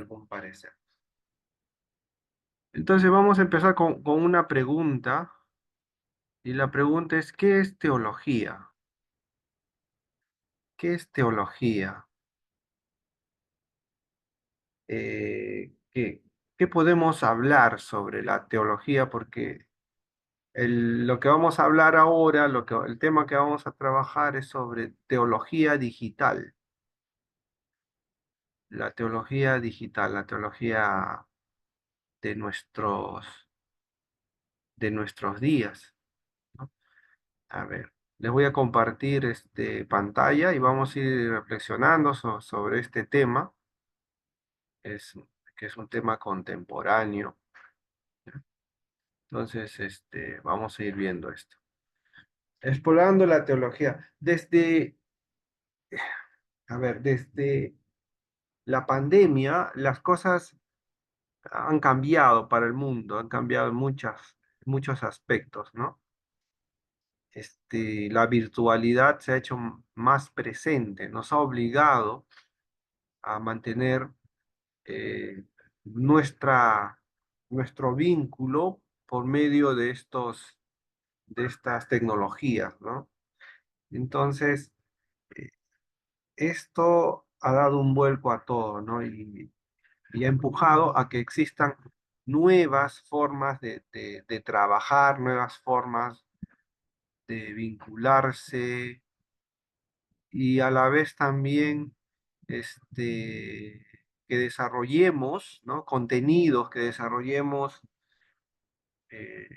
algún parecer. Entonces vamos a empezar con una pregunta, y la pregunta es, ¿qué es teología? ¿Qué es teología? ¿Qué podemos hablar sobre la teología? Porque lo que vamos a hablar ahora, el tema que vamos a trabajar es sobre teología digital. La teología digital, la teología de nuestros días, ¿no? A ver, les voy a compartir pantalla y vamos a ir reflexionando sobre este tema, es, que es un tema contemporáneo. Entonces, vamos a ir viendo esto. Explorando la teología. Desde la pandemia, las cosas han cambiado para el mundo, han cambiado en muchos aspectos, ¿no? La virtualidad se ha hecho más presente, nos ha obligado a mantener eh, nuestra, nuestro vínculo por medio de estas tecnologías, ¿no? Entonces, eh, esto ha dado un vuelco a todo, ¿no? Y ha empujado a que existan nuevas formas de trabajar, nuevas formas de vincularse y a la vez también que desarrollemos, ¿no? Contenidos, que desarrollemos eh,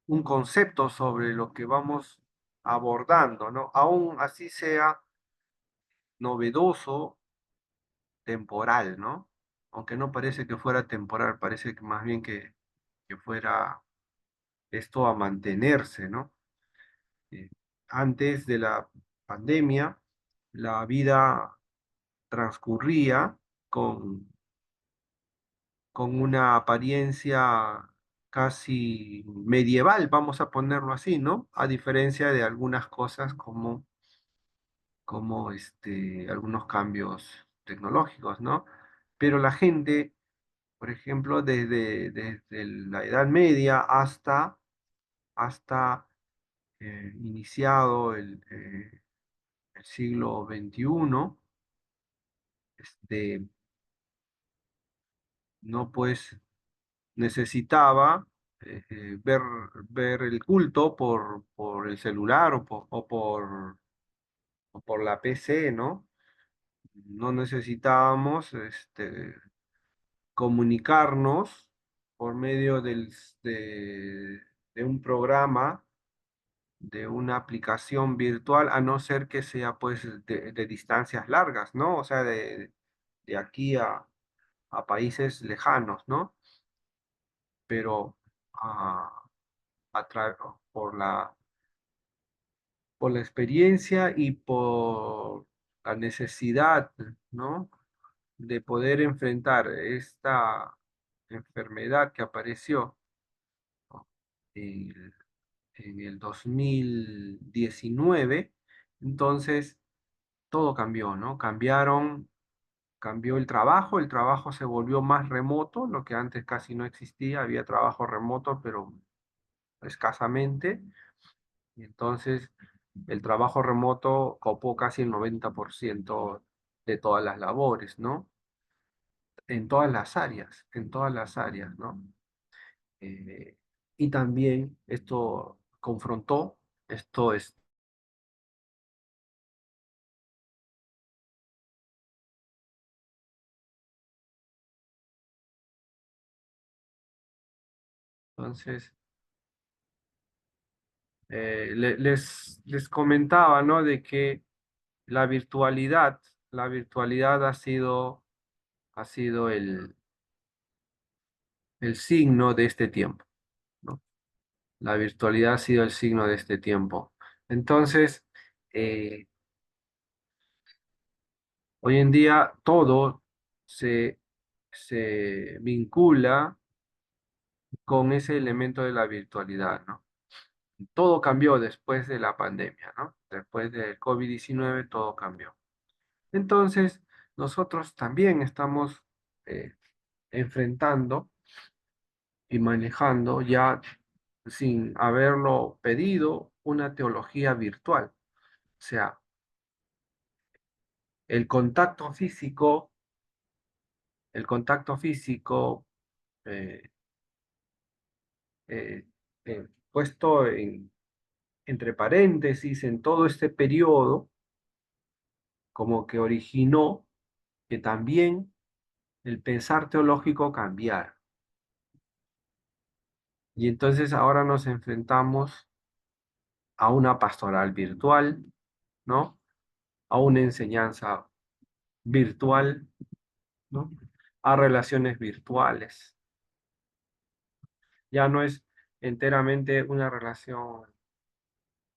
un concepto sobre lo que vamos abordando, ¿no? Aún así sea novedoso, temporal, ¿no? Aunque no parece que fuera temporal, parece que más bien que fuera esto a mantenerse, ¿no? Eh, Antes de la pandemia, la vida transcurría con, con una apariencia casi medieval, vamos a ponerlo así, ¿no? A diferencia de algunas cosas como algunos cambios tecnológicos, ¿no? Pero la gente, por ejemplo, desde la Edad Media hasta iniciado el siglo XXI, este, no pues necesitaba ver el culto por el celular o por la PC, ¿no? No necesitábamos comunicarnos por medio de un programa, de una aplicación virtual, a no ser que sea pues de distancias largas, ¿no? O sea, de aquí a países lejanos, ¿no? Pero ah, a tra- por por la experiencia y por la necesidad, ¿no? De poder enfrentar esta enfermedad que apareció, ¿no? en, en el 2019, entonces todo cambió, ¿no? Cambió el trabajo se volvió más remoto, lo que antes casi no existía, había trabajo remoto, pero escasamente. Y entonces el trabajo remoto copó casi el 90% de todas las labores, ¿no? En todas las áreas, ¿no? Eh, y también esto confrontó, esto es, entonces, les comentaba, ¿no? De que la virtualidad, la virtualidad ha sido el signo de este tiempo, ¿no? La virtualidad ha sido el signo de este tiempo. Entonces, eh, hoy en día todo se, se vincula con ese elemento de la virtualidad, ¿no? Todo cambió después de la pandemia, ¿no? Después del COVID-19 todo cambió. Entonces, nosotros también estamos eh, enfrentando y manejando ya sin haberlo pedido una teología virtual. O sea, el contacto físico, el contacto físico eh, eh, puesto entre paréntesis en todo este periodo, como que originó que también el pensar teológico cambiara. Y entonces ahora nos enfrentamos a una pastoral virtual, ¿no? A una enseñanza virtual, ¿no? A relaciones virtuales. Ya no es enteramente una relación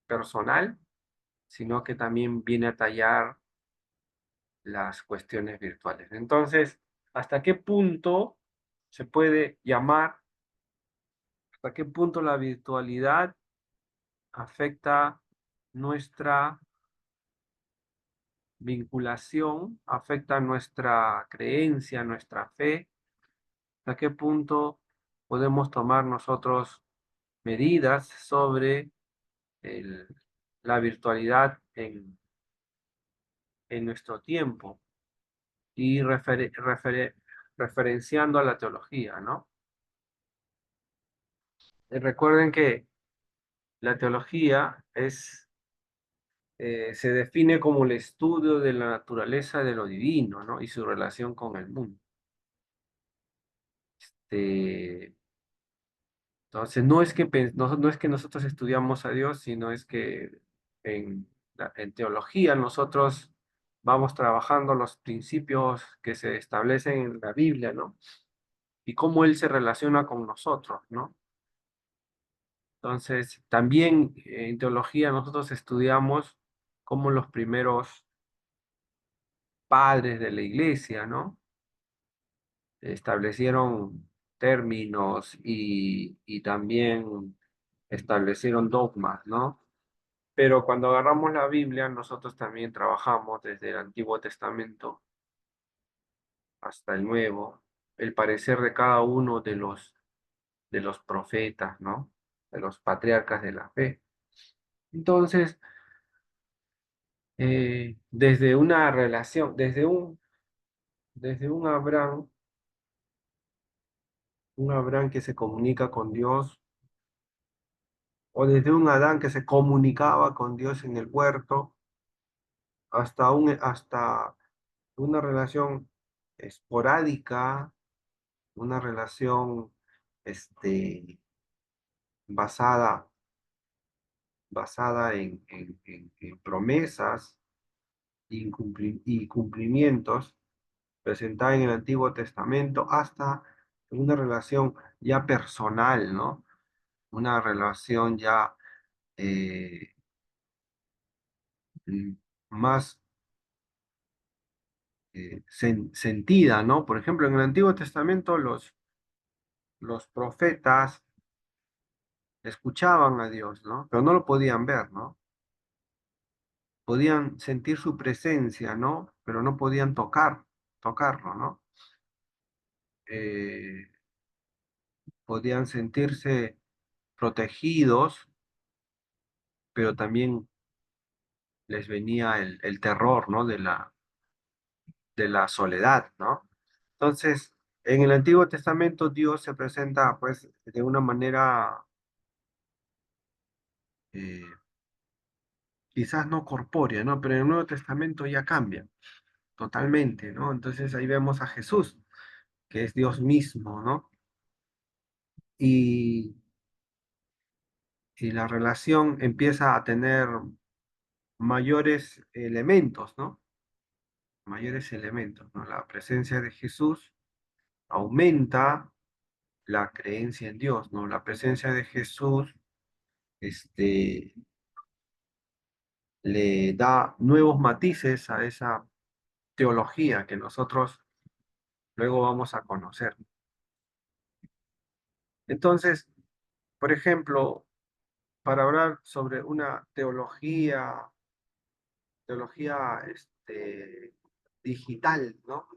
personal, sino que también viene a tallar las cuestiones virtuales. Entonces, ¿hasta qué punto se puede llamar, hasta qué punto la virtualidad afecta nuestra vinculación, afecta nuestra creencia, nuestra fe? ¿Hasta qué punto podemos tomar nosotros medidas sobre el- la virtualidad en nuestro tiempo y referenciando a la teología, ¿no? Recuerden que la teología se define como el estudio de la naturaleza de lo divino, ¿no? Y su relación con el mundo. Eh, entonces, no es que nosotros estudiamos a Dios, sino es que en teología nosotros vamos trabajando los principios que se establecen en la Biblia, ¿no? Y cómo Él se relaciona con nosotros, ¿no? Entonces, también en teología nosotros estudiamos cómo los primeros padres de la iglesia, ¿no? Establecieron términos y también establecieron dogmas, ¿no? Pero cuando agarramos la Biblia, nosotros también trabajamos desde el Antiguo Testamento hasta el Nuevo, el parecer de cada uno de los profetas, ¿no? De los patriarcas de la fe. Entonces, desde una relación, desde un Abraham que se comunica con Dios, o desde un Adán que se comunicaba con Dios en el huerto, hasta una relación esporádica, una relación este, basada, basada en promesas y cumplimientos presentada en el Antiguo Testamento, hasta una relación ya personal, ¿no? Una relación ya eh, mm, más sentida, ¿no? Por ejemplo, en el Antiguo Testamento los profetas escuchaban a Dios, ¿no? Pero no lo podían ver, ¿no? Podían sentir su presencia, ¿no? Pero no podían tocarlo, ¿no? Eh, Podían sentirse protegidos, pero también les venía el terror, ¿no? De la soledad, ¿no? Entonces, en el Antiguo Testamento Dios se presenta, pues, de una manera eh, quizás no corpórea, ¿no? Pero en el Nuevo Testamento ya cambia totalmente, ¿no? Entonces ahí vemos a Jesús, que es Dios mismo, ¿no? Y, y la relación empieza a tener mayores elementos, ¿no? Mayores elementos, ¿no? La presencia de Jesús aumenta la creencia en Dios, ¿no? La presencia de Jesús, este, le da nuevos matices a esa teología que nosotros luego vamos a conocer. Entonces, por ejemplo, para hablar sobre una teología digital, ¿no?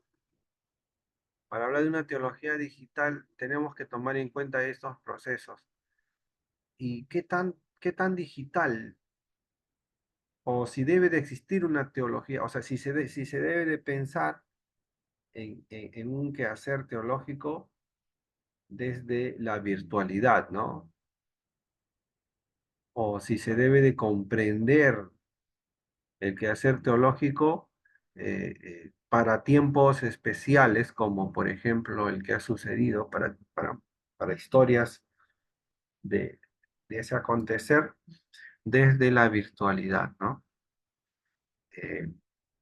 Para hablar de una teología digital, tenemos que tomar en cuenta estos procesos. ¿Y qué tan digital? O si debe de existir una teología, o sea, si se debe de pensar en un quehacer teológico desde la virtualidad, ¿no? O si se debe de comprender el quehacer teológico para tiempos especiales, como por ejemplo el que ha sucedido para historias de, de ese acontecer desde la virtualidad, ¿no? Eh,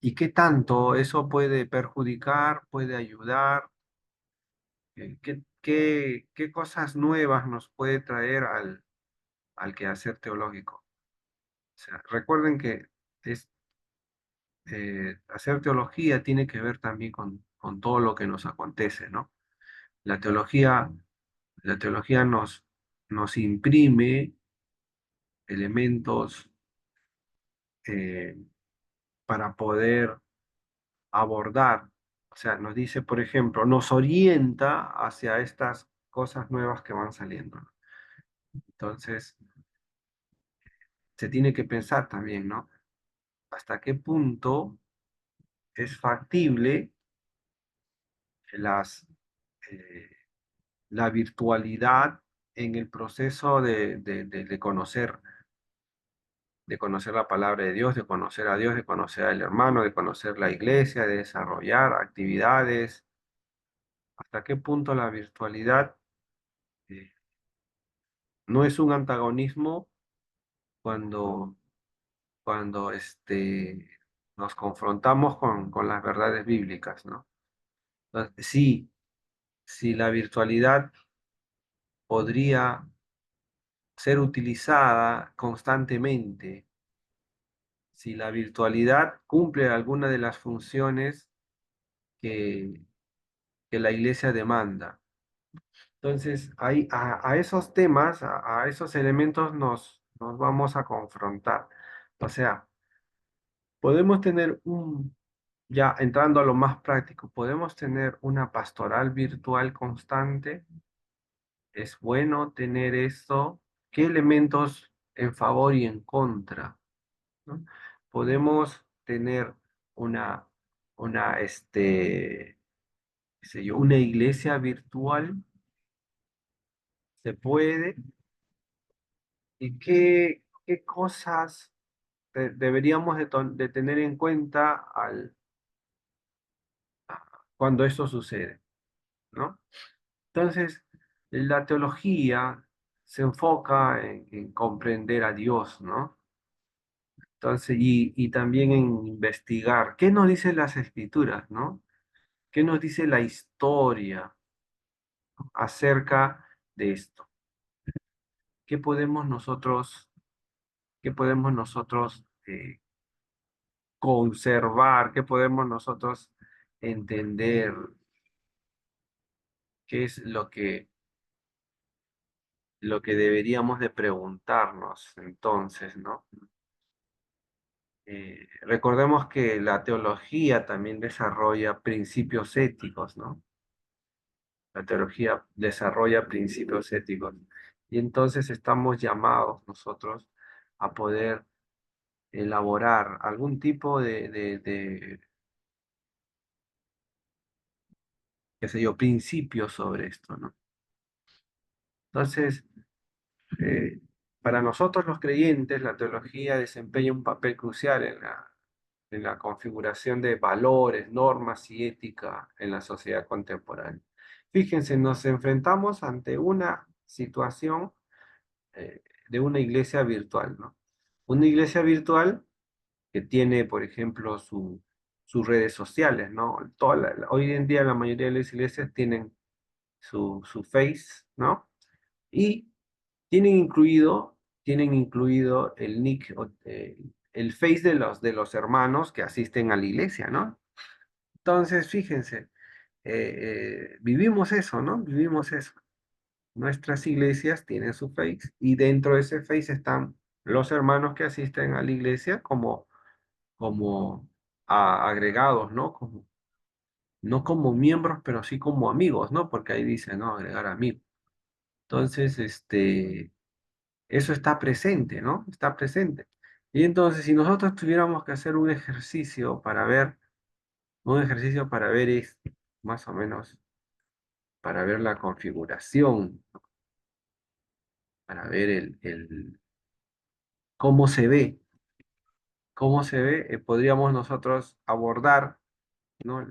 ¿Y qué tanto eso puede perjudicar, puede ayudar? ¿Qué cosas nuevas nos puede traer al quehacer teológico? O sea, recuerden que es, hacer teología tiene que ver también con todo lo que nos acontece, ¿no? La teología, la teología nos imprime elementos eh, para poder abordar. O sea, nos dice, por ejemplo, nos orienta hacia estas cosas nuevas que van saliendo, ¿no? Entonces, se tiene que pensar también, ¿no? ¿Hasta qué punto es factible las, eh, la virtualidad en el proceso de conocer la palabra de Dios, de conocer a Dios, de conocer al hermano, de conocer la iglesia, de desarrollar actividades? ¿Hasta qué punto la virtualidad eh, no es un antagonismo cuando, cuando nos confrontamos con las verdades bíblicas, ¿no? Entonces, sí, si la virtualidad podría ser utilizada constantemente, si la virtualidad cumple alguna de las funciones que, que la iglesia demanda. Entonces, a esos temas, a esos elementos nos vamos a confrontar. O sea, podemos tener ya entrando a lo más práctico, podemos tener una pastoral virtual constante. Es bueno tener esto. ¿Qué elementos en favor y en contra, ¿no? Podemos tener una, qué sé yo, una iglesia virtual, se puede. ¿Y qué cosas deberíamos de tener en cuenta cuando esto sucede, ¿no? Entonces, la teología se enfoca en comprender a Dios, ¿no? Entonces, y también en investigar qué nos dicen las escrituras, ¿no? ¿Qué nos dice la historia acerca de esto? ¿Qué podemos nosotros, qué podemos nosotros conservar? ¿Qué podemos nosotros entender? ¿Qué es lo que deberíamos de preguntarnos entonces, ¿no? Recordemos que la teología también desarrolla principios éticos, ¿no? La teología desarrolla principios éticos. Y entonces estamos llamados nosotros a poder elaborar algún tipo qué sé yo, principios sobre esto, ¿no? Entonces, eh, para nosotros los creyentes, la teología desempeña un papel crucial en la configuración de valores, normas y ética en la sociedad contemporánea. Fíjense, nos enfrentamos ante una situación de una iglesia virtual, ¿no? Una iglesia virtual que tiene, por ejemplo, sus redes sociales, ¿no? Hoy en día la mayoría de las iglesias tienen su Face, ¿no? Y tienen incluido el nick, el Face de los hermanos que asisten a la iglesia, ¿no? Entonces, fíjense, vivimos eso, ¿no? Vivimos eso. Nuestras iglesias tienen su Face y dentro de ese Face están los hermanos que asisten a la iglesia como agregados, ¿no? no como miembros, pero sí como amigos, ¿no? Porque ahí dice, ¿no? Agregar amigos. Entonces, eso está presente, ¿no? Está presente. Y entonces, si nosotros tuviéramos que hacer un ejercicio para ver más o menos, para ver la configuración, para ver cómo se ve, podríamos nosotros abordar, ¿no?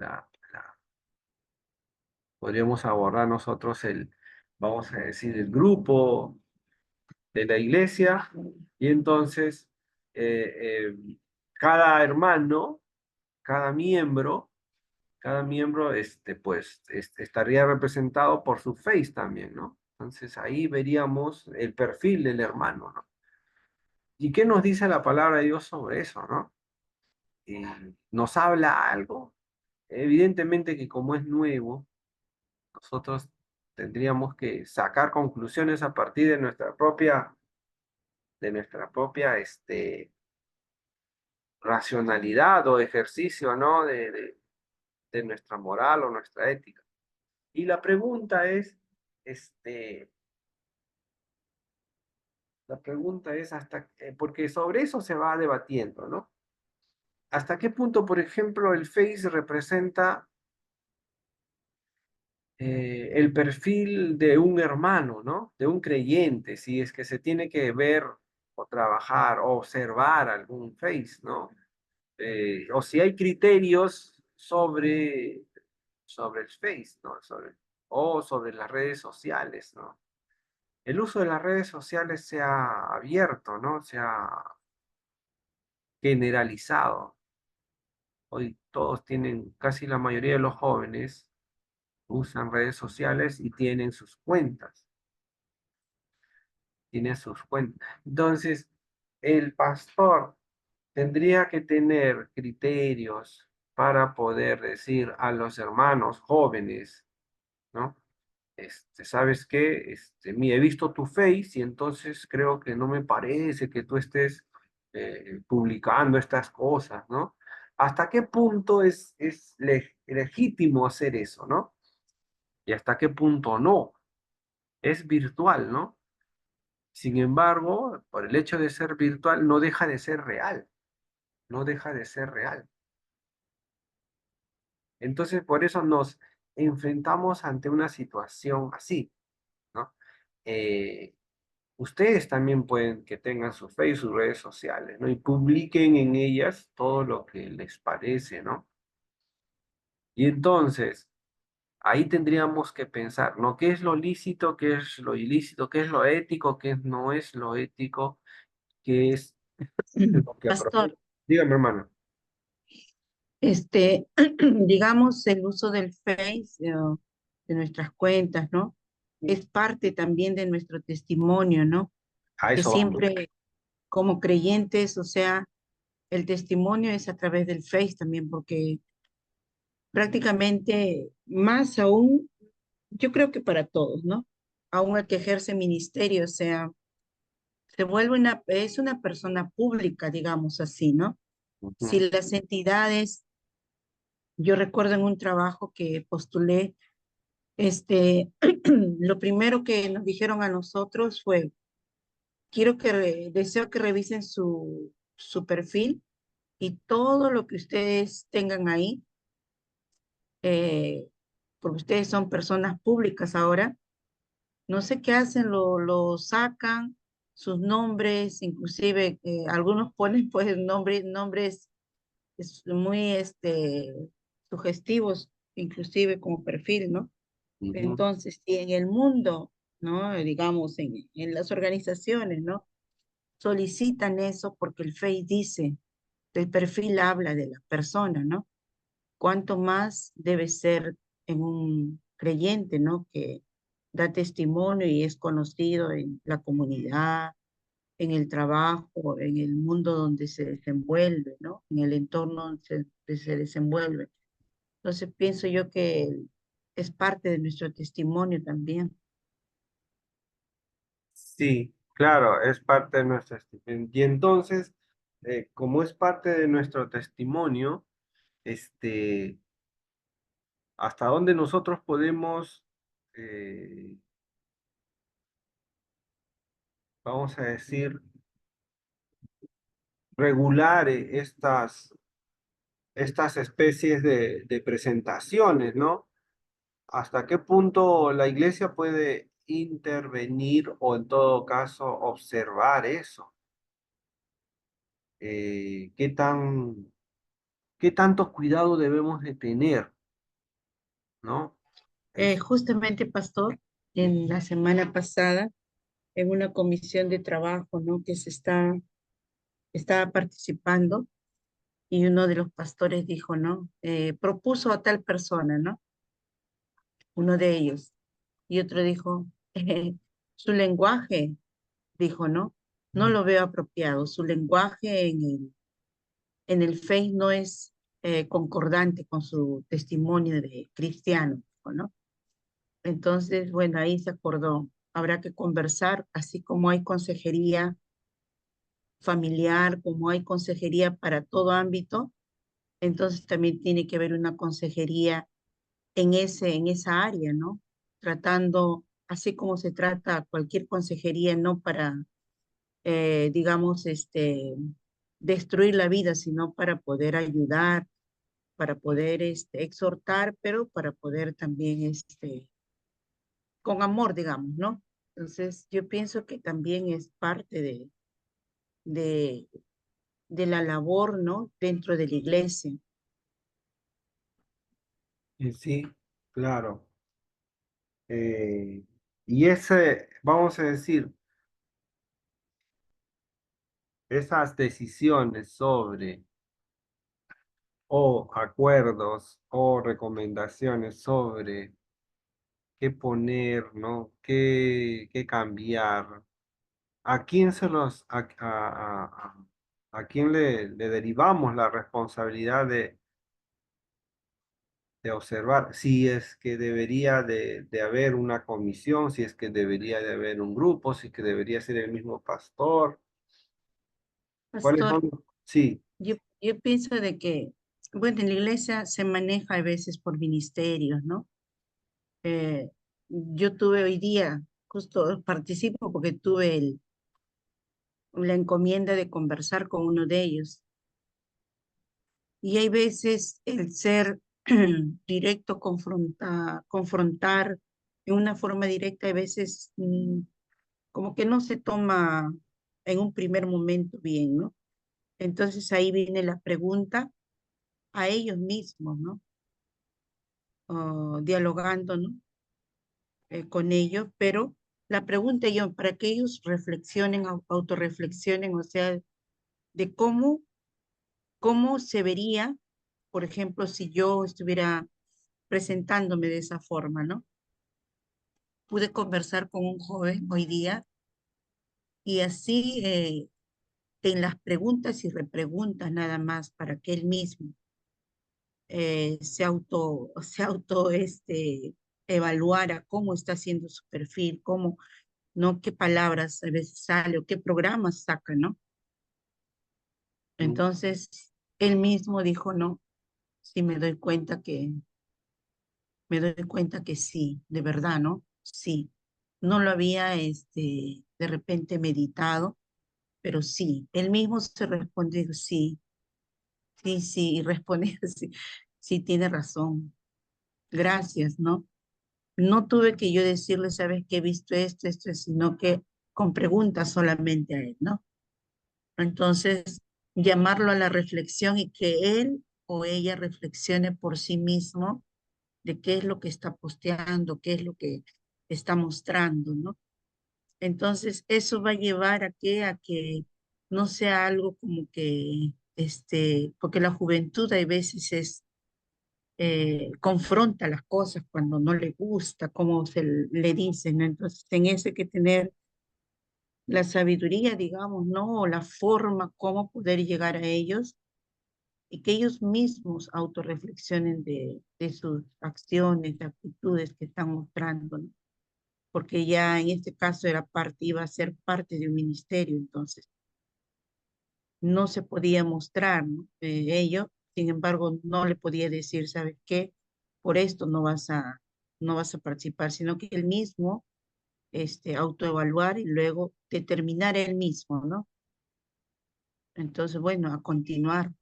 Podríamos abordar nosotros vamos a decir, el grupo de la iglesia, y entonces cada hermano, cada miembro, pues, estaría representado por su face también, ¿no? Entonces ahí veríamos el perfil del hermano, ¿no? ¿Y qué nos dice la palabra de Dios sobre eso, ¿no? ¿Nos habla algo? Evidentemente que como es nuevo, nosotros tendríamos que sacar conclusiones a partir de nuestra propia, racionalidad o ejercicio, ¿no? De nuestra moral o nuestra ética. Y este, la pregunta es porque sobre eso se va debatiendo, ¿no? ¿Hasta qué punto, por ejemplo, el Face representa el perfil de un hermano, ¿no? De un creyente, si es que se tiene que ver o trabajar o observar algún Face, ¿no? O si hay criterios sobre el Face, ¿no? O sobre las redes sociales, ¿no? El uso de las redes sociales se ha abierto, ¿no? Se ha generalizado. Hoy todos tienen, casi la mayoría de los jóvenes usan redes sociales y tienen sus cuentas. Entonces, el pastor tendría que tener criterios para poder decir a los hermanos jóvenes, ¿no? ¿Sabes qué? He visto tu face y entonces creo que no me parece que tú estés publicando estas cosas, ¿no? ¿Hasta qué punto es legítimo hacer eso, ¿no? Y hasta qué punto no. Es virtual, ¿no? Sin embargo, por el hecho de ser virtual, no deja de ser real, no deja de ser real. Entonces, por eso nos enfrentamos ante una situación así, ¿no? Eh, Ustedes también pueden que tengan su Facebook, sus redes sociales, ¿no? Y publiquen en ellas todo lo que les parece, ¿no? Y entonces, ahí tendríamos que pensar, ¿no? ¿Qué es lo lícito, qué es lo ilícito, qué es lo ético, qué no es lo ético, qué es lo que Pastor, aprovecha? Dígame, hermano. este, digamos, el uso del Face, de nuestras cuentas, ¿no? Es parte también de nuestro testimonio, ¿no? A Que eso vamos. siempre, como creyentes, o sea, el testimonio es a través del Face también, porque prácticamente más aún, yo creo que para todos, ¿no? Aún el que ejerce ministerio, o sea, se vuelve es una persona pública, digamos así, ¿no? Si Ujú, las entidades, yo recuerdo en un trabajo que postulé, lo primero que nos dijeron a nosotros fue, deseo que revisen su perfil y todo lo que ustedes tengan ahí, eh, porque ustedes son personas públicas ahora, no sé qué hacen, lo sacan, sus nombres, inclusive algunos ponen pues nombres muy sugestivos, inclusive como perfil, ¿no? ujú. Entonces, si en el mundo, ¿no? Digamos, en las organizaciones, ¿no? Solicitan eso porque el Face dice, el perfil habla de la persona, ¿no? Cuánto más debe ser en un creyente, ¿no? Que da testimonio y es conocido en la comunidad, en el trabajo, en el mundo donde se desenvuelve, ¿no? En el entorno donde se desenvuelve. Entonces pienso yo que es parte de nuestro testimonio también. Sí, claro, es parte de nuestro testimonio. Y entonces, como es parte de nuestro testimonio, este, hasta dónde nosotros podemos, eh, vamos a decir, regular estas especies de presentaciones, ¿no? ¿Hasta qué punto la iglesia puede intervenir o en todo caso observar eso? ¿Qué qué tanto cuidado debemos de tener, ¿no? Es, Justamente, pastor, en la semana pasada, en una comisión de trabajo, ¿no? Que estaba participando, y uno de los pastores dijo, ¿no? Propuso a tal persona, ¿no? Uno de ellos. Y otro dijo, su lenguaje, dijo, ¿no? No lo veo apropiado. Su lenguaje en el Face no es concordante con su testimonio de cristiano, dijo, ¿no? Entonces, bueno, ahí se acordó. Habrá que conversar, así como hay consejería familiar, como hay consejería para todo ámbito, entonces también tiene que haber una consejería en esa área, ¿no? Tratando, así como se trata cualquier consejería, no para, digamos, destruir la vida, sino para poder ayudar, para poder exhortar, pero para poder también, con amor, digamos, ¿no? Entonces, yo pienso que también es parte de, de la labor, ¿no? Dentro de la iglesia. sí, claro. Y ese, vamos a decir, esas decisiones sobre o acuerdos o recomendaciones sobre qué poner, ¿no? Qué cambiar. ¿A quién a quién le derivamos la responsabilidad de observar? Si es que debería de haber una comisión, si es que debería de haber un grupo, si es que debería ser el mismo pastor. ¿Cuáles Pastor, son? Sí, yo pienso de que, bueno, en la iglesia se maneja a veces por ministerios, ¿no? Yo tuve hoy día, justo participo porque tuve la encomienda de conversar con uno de ellos. Y hay veces el ser directo, confrontar en una forma directa, a veces como que no se toma en un primer momento bien, ¿no? Entonces ahí viene la pregunta a ellos mismos, ¿no? Dialogando, ¿no? Con ellos, pero la pregunta yo, para que ellos reflexionen, autorreflexionen, o sea, de cómo se vería, por ejemplo, si yo estuviera presentándome de esa forma, ¿no? Pude conversar con un joven hoy día y así en las preguntas y repreguntas nada más para que él mismo evaluara cómo está haciendo su perfil, cómo, ¿no? Qué palabras a veces sale o qué programas saca, ¿no? mm, Entonces, él mismo dijo, no, sí me doy cuenta que sí, de verdad, ¿no? Sí. No lo había, de repente meditado, pero sí. Él mismo se respondió, sí, sí, sí, y respondió, sí, sí, tiene razón. Gracias, ¿no? No tuve que yo decirle, sabes que he visto esto, sino que con preguntas solamente a él, ¿no? Entonces, llamarlo a la reflexión y que él o ella reflexione por sí mismo de qué es lo que está posteando, qué es lo que está mostrando, ¿no? Entonces, eso va a llevar a que no sea algo como que, porque la juventud a veces confronta las cosas cuando no le gusta, como le dicen, ¿no? Entonces, en eso hay que tener la sabiduría, digamos, ¿no? O la forma, cómo poder llegar a ellos y que ellos mismos autorreflexionen de sus acciones, de actitudes que están mostrando, ¿no? Porque ya en este caso iba a ser parte de un ministerio, entonces no se podía mostrar, ¿no? Ello, sin embargo, no le podía decir, ¿sabes qué? por esto no vas a participar, sino que él mismo, autoevaluar y luego determinar él mismo, ¿no? Entonces, bueno, a continuar.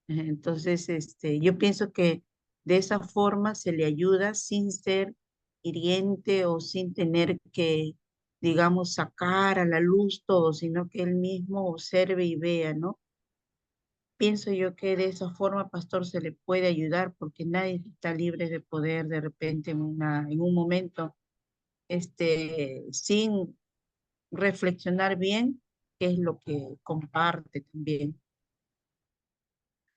Entonces, yo pienso que de esa forma se le ayuda sin ser hiriente o sin tener que, digamos, sacar a la luz todo, sino que él mismo observe y vea, ¿no? Pienso yo que de esa forma, pastor, se le puede ayudar porque nadie está libre de poder de repente en un momento, sin reflexionar bien qué es lo que comparte también.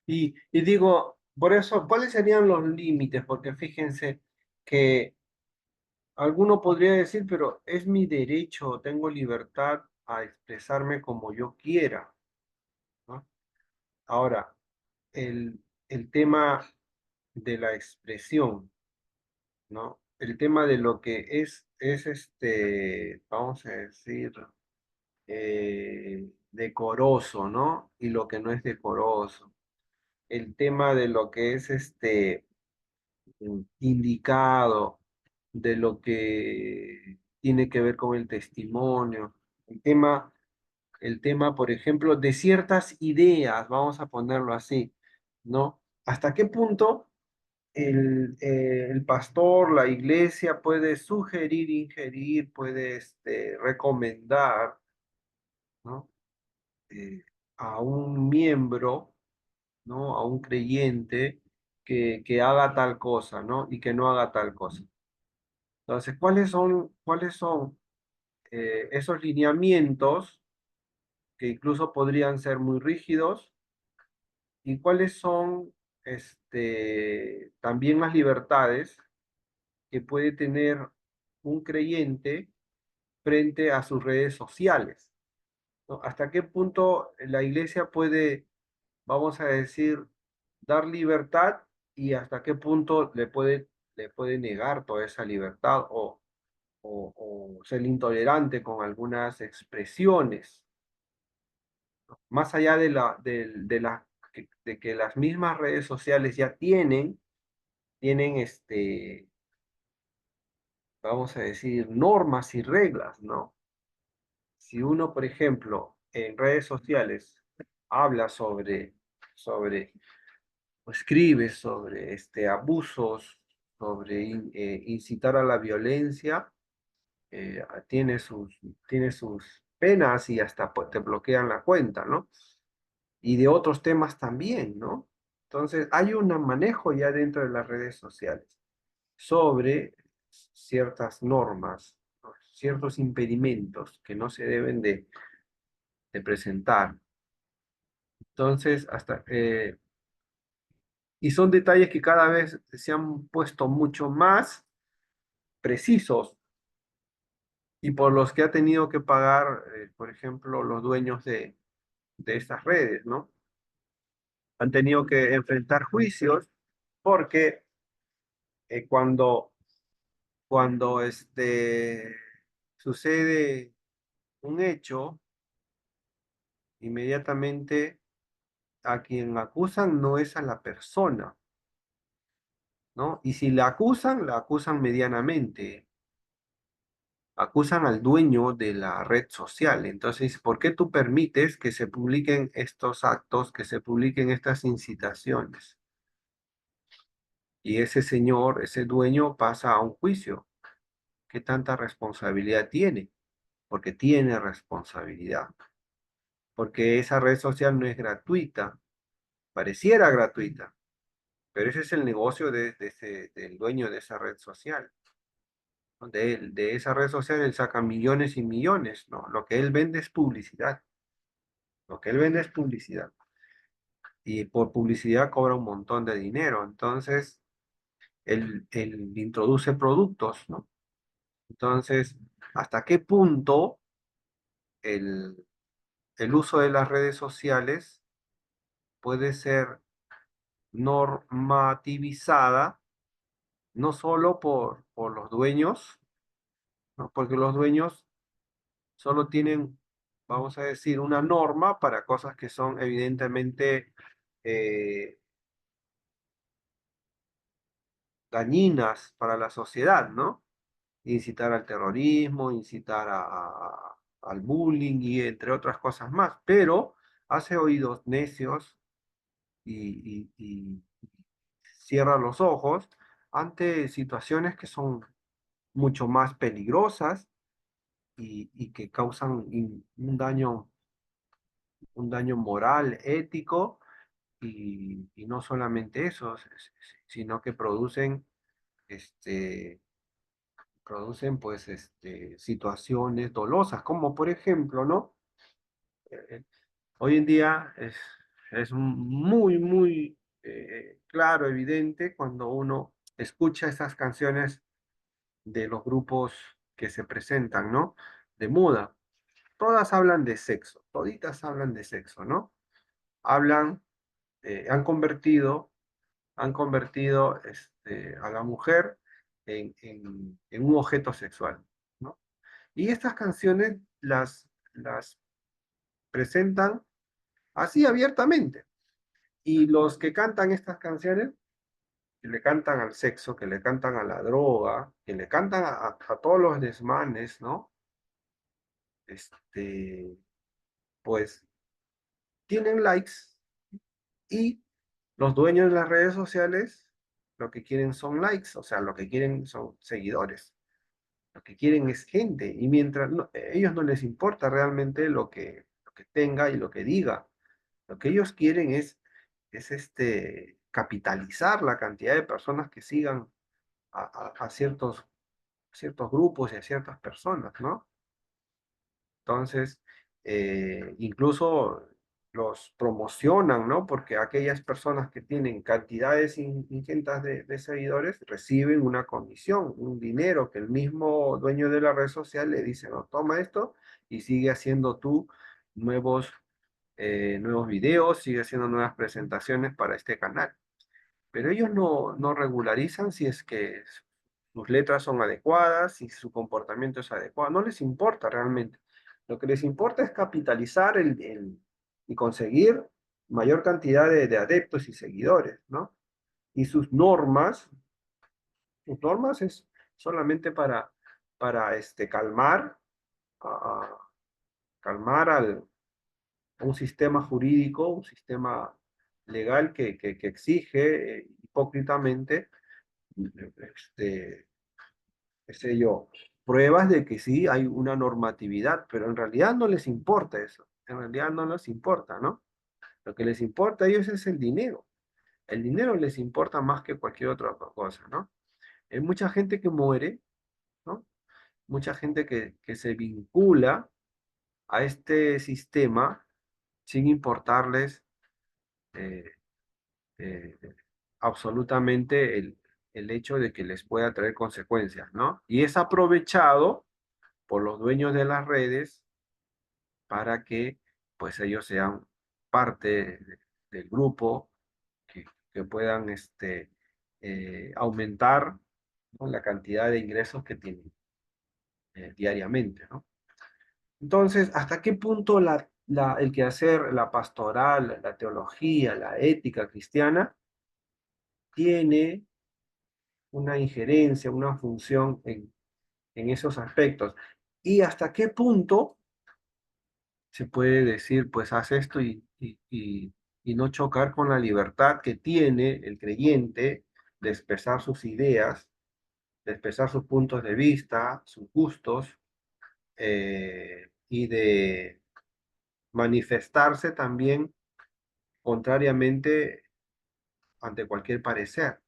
Y digo, por eso, ¿cuáles serían los límites? Porque fíjense que alguno podría decir, pero es mi derecho, tengo libertad a expresarme como yo quiera, ¿no? Ahora, el tema de la expresión, ¿no? El tema de lo que es vamos a decir, decoroso, ¿no? Y lo que no es decoroso. El tema de lo que es indicado, de lo que tiene que ver con el testimonio. El tema, por ejemplo, de ciertas ideas, vamos a ponerlo así, ¿no? ¿Hasta qué punto el pastor, la iglesia puede sugerir, ingerir, puede recomendar, ¿no? Eh, a un miembro, ¿no? A un creyente que haga tal cosa, ¿no? Y que no haga tal cosa. Entonces, ¿cuáles son esos lineamientos que incluso podrían ser muy rígidos? ¿Y cuáles son también las libertades que puede tener un creyente frente a sus redes sociales? ¿No? ¿Hasta qué punto la iglesia puede, vamos a decir, dar libertad y hasta qué punto le puede negar toda esa libertad o ser intolerante con algunas expresiones? Más allá de que las mismas redes sociales ya tienen vamos a decir, normas y reglas, ¿no? Si uno, por ejemplo, en redes sociales habla sobre o escribe sobre abusos, sobre incitar a la violencia, tiene sus penas y hasta te bloquean la cuenta, ¿no? Y de otros temas también, ¿no? Entonces, hay un manejo ya dentro de las redes sociales sobre ciertas normas, ¿no? Ciertos impedimentos que no se deben de presentar. Entonces, y son detalles que cada vez se han puesto mucho más precisos y por los que ha tenido que pagar, por ejemplo, los dueños de estas redes, ¿no? Han tenido que enfrentar juicios porque cuando sucede un hecho, inmediatamente a quien acusan no es a la persona, ¿no? Y si la acusan medianamente, acusan al dueño de la red social. Entonces, ¿por qué tú permites que se publiquen estos actos, que se publiquen estas incitaciones? Y ese señor, ese dueño pasa a un juicio. ¿Qué tanta responsabilidad tiene? Porque tiene responsabilidad. Porque esa red social no es gratuita, pareciera gratuita, pero ese es el negocio del dueño de esa red social. ¿No? De esa red social él saca millones y millones, ¿no? Lo que él vende es publicidad. Lo que él vende es publicidad. Y por publicidad cobra un montón de dinero. Entonces, él introduce productos, ¿no? Entonces, ¿hasta qué punto el, el uso de las redes sociales puede ser normativizada no solo por los dueños, ¿no? Porque los dueños solo tienen, vamos a decir, una norma para cosas que son evidentemente eh, dañinas para la sociedad, ¿no? Incitar al terrorismo, incitar al bullying y entre otras cosas más, pero hace oídos necios y cierra los ojos ante situaciones que son mucho más peligrosas y que causan un daño moral, ético, y no solamente eso, sino que este, pues, situaciones dolosas, como por ejemplo, ¿no? Eh, Hoy en día es muy claro, evidente, cuando uno escucha esas canciones de los grupos que se presentan, ¿no? De moda. Todas hablan de sexo, toditas hablan de sexo, ¿no? Hablan, han convertido, a la mujer en un objeto sexual, ¿no? Y estas canciones las presentan así abiertamente. Y los que cantan estas canciones, que le cantan al sexo, que le cantan a la droga, que le cantan a todos los desmanes, ¿no? Este, pues tienen likes y los dueños de las redes sociales lo que quieren son likes, o sea, lo que quieren son seguidores, lo que quieren es gente y mientras ellos no les importa realmente lo que tenga y lo que diga, lo que ellos quieren es capitalizar la cantidad de personas que sigan a ciertos grupos y a ciertas personas, ¿no? Entonces, incluso los promocionan, ¿no? Porque aquellas personas que tienen cantidades ingentes de seguidores reciben una comisión, un dinero que el mismo dueño de la red social le dice, no, toma esto y sigue haciendo tú nuevos, nuevos videos, sigue haciendo nuevas presentaciones para este canal. Pero ellos no regularizan si es que sus letras son adecuadas, si su comportamiento es adecuado, no les importa realmente. Lo que les importa es capitalizar y conseguir mayor cantidad de adeptos y seguidores, ¿no? Y sus normas es solamente para calmar, calmar a un sistema jurídico, un sistema legal que exige hipócritamente este, qué sé yo, pruebas de que sí hay una normatividad, pero en realidad no les importa eso, en realidad no les importa, ¿no? Lo que les importa a ellos es el dinero les importa más que cualquier otra cosa, ¿no? Hay mucha gente que muere, ¿no? Mucha gente que se vincula a este sistema sin importarles eh, eh, absolutamente el hecho de que les pueda traer consecuencias, ¿no? Y es aprovechado por los dueños de las redes para que pues ellos sean parte del grupo, que, que puedan aumentar, ¿no? La cantidad de ingresos que tienen diariamente, ¿no? Entonces, ¿hasta qué punto el quehacer, la pastoral, la teología, la ética cristiana tiene una injerencia, una función en esos aspectos? ¿Y hasta qué punto se puede decir, pues haz esto y no chocar con la libertad que tiene el creyente de expresar sus ideas, de expresar sus puntos de vista, sus gustos, y de manifestarse también contrariamente ante cualquier parecer,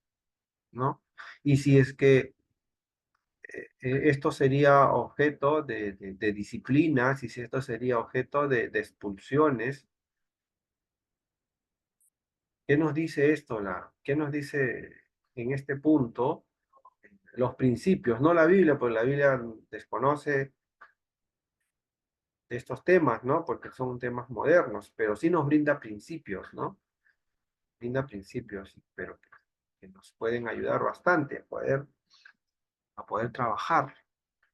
¿no? Y si es que esto sería objeto de disciplinas, y si esto sería objeto de expulsiones. ¿Qué nos dice esto? ¿Qué nos dice en este punto los principios? No la Biblia, porque la Biblia desconoce estos temas, ¿no? Porque son temas modernos, pero sí nos brinda principios, ¿no? Brinda principios, pero que nos pueden ayudar bastante a poder trabajar,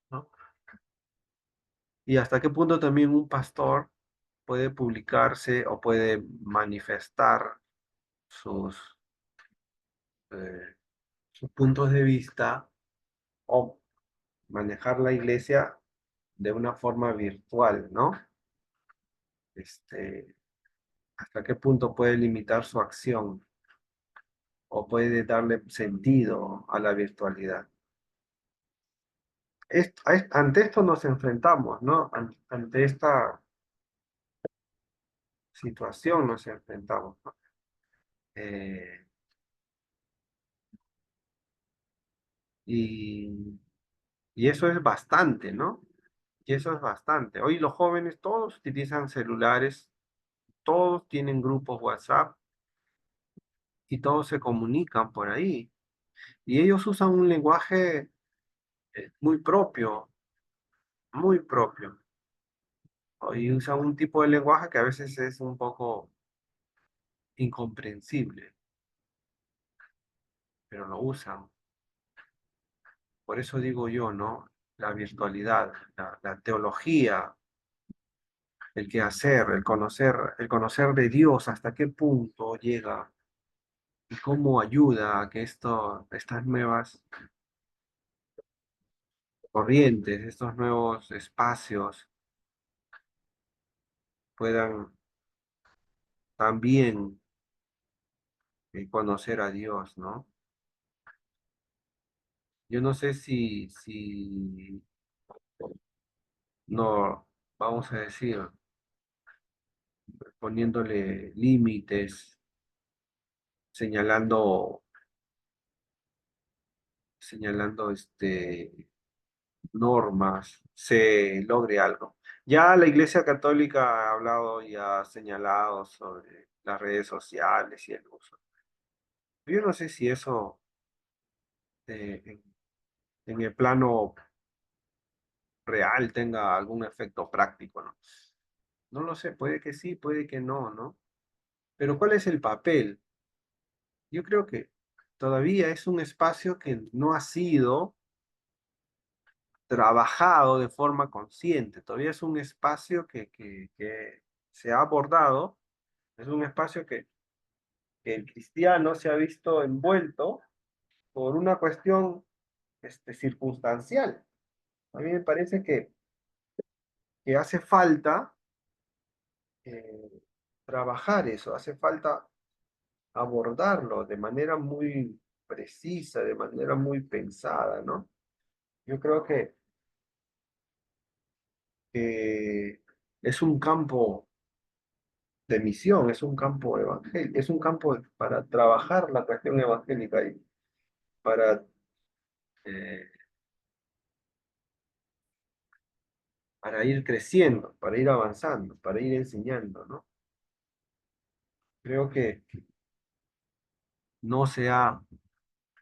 ¿no? Y hasta qué punto también un pastor puede publicarse o puede manifestar sus, eh, sus puntos de vista o manejar la iglesia de una forma virtual, ¿no? Este, ¿Hasta qué punto puede limitar su acción o puede darle sentido a la virtualidad? Ante esto nos enfrentamos, ¿no? Ante esta situación nos enfrentamos, ¿no? Eh, y, y eso es bastante, ¿no? Y eso es bastante. Hoy los jóvenes todos utilizan celulares, todos tienen grupos WhatsApp y todos se comunican por ahí. Y ellos usan un lenguaje muy propio, muy propio. Y usan un tipo de lenguaje que a veces es un poco incomprensible, pero lo usan. Por eso digo yo, ¿no? La virtualidad, la teología, el quehacer, el conocer de Dios, hasta qué punto llega y cómo ayuda a que estas nuevas corrientes, estos nuevos espacios puedan también conocer a Dios, ¿no? Yo no sé si no, vamos a decir, poniéndole límites, señalando, señalando normas, se logre algo. Ya la Iglesia Católica ha hablado y ha señalado sobre las redes sociales y el uso. Yo no sé si eso en el plano real tenga algún efecto práctico, ¿no? No lo sé, puede que sí, puede que no, ¿no? Pero ¿cuál es el papel? Yo creo que todavía es un espacio que no ha sido trabajado de forma consciente, todavía es un espacio que se ha abordado, es un espacio que el cristiano se ha visto envuelto por una cuestión circunstancial. A mí me parece que hace falta eh, trabajar eso, hace falta abordarlo de manera muy precisa, de manera muy pensada, ¿no? Yo creo que es un campo de misión, es un campo evangélico, es un campo para trabajar la cuestión evangélica y para, eh, para ir creciendo, para ir avanzando, para ir enseñando, ¿no? Creo que no se ha,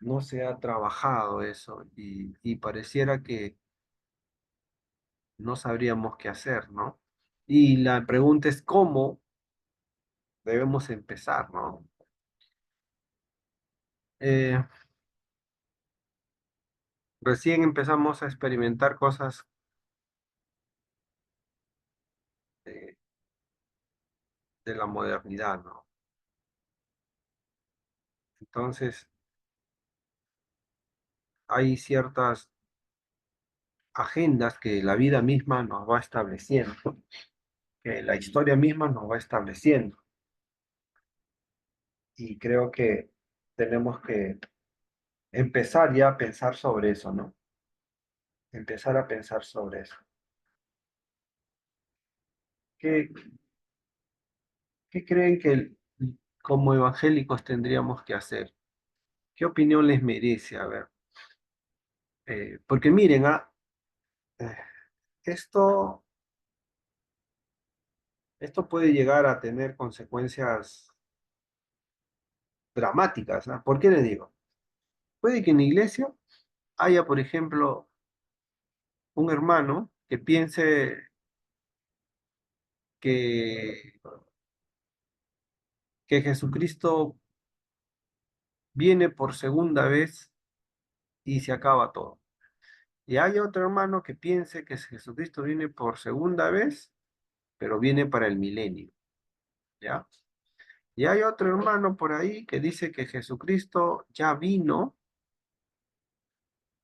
no se ha trabajado eso y pareciera que no sabríamos qué hacer, ¿no? Y la pregunta es cómo debemos empezar, ¿no? Eh, Recién empezamos a experimentar cosas de, de la modernidad, ¿no? Entonces, hay ciertas agendas que la vida misma nos va estableciendo, que la historia misma nos va estableciendo. Y creo que tenemos que empezar ya a pensar sobre eso, ¿no? Empezar a pensar sobre eso. ¿Qué, qué creen que como evangélicos tendríamos que hacer? ¿Qué opinión les merece? A ver, porque miren, eh, esto, esto puede llegar a tener consecuencias dramáticas, ¿ah? ¿Por qué les digo? Puede que en la iglesia haya, por ejemplo, un hermano que piense que, que Jesucristo viene por segunda vez y se acaba todo. Y hay otro hermano que piense que Jesucristo viene por segunda vez, pero viene para el milenio, ¿ya? Y hay otro hermano por ahí que dice que Jesucristo ya vino